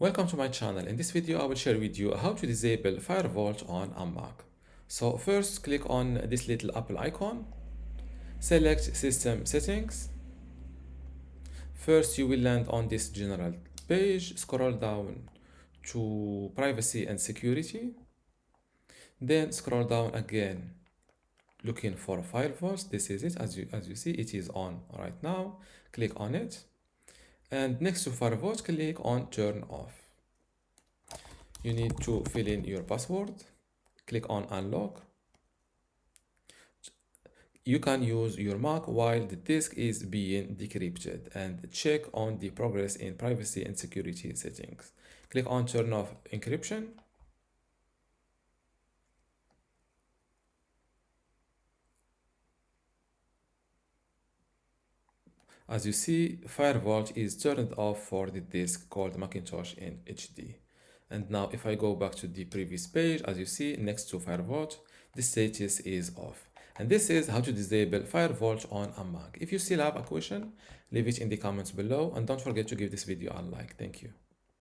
Welcome to my channel. In this video, I will share with you how to disable FileVault on a Mac. So first, click on this little Apple icon. Select System Settings. First, you will land on this general page. Scroll down to Privacy and Security. Then scroll down again, looking for FileVault. This is it. As you see, it is on right now. Click on it. And next to FileVault, click on Turn Off. You need to fill in your password. Click on Unlock. You can use your Mac while the disk is being decrypted and check on the progress in privacy and security settings. Click on Turn Off Encryption. As you see, FileVault is turned off for the disk called Macintosh in HD. And now if I go back to the previous page, as you see next to FileVault, the status is off. And this is how to disable FileVault on a Mac. If you still have a question, leave it in the comments below and don't forget to give this video a like. Thank you.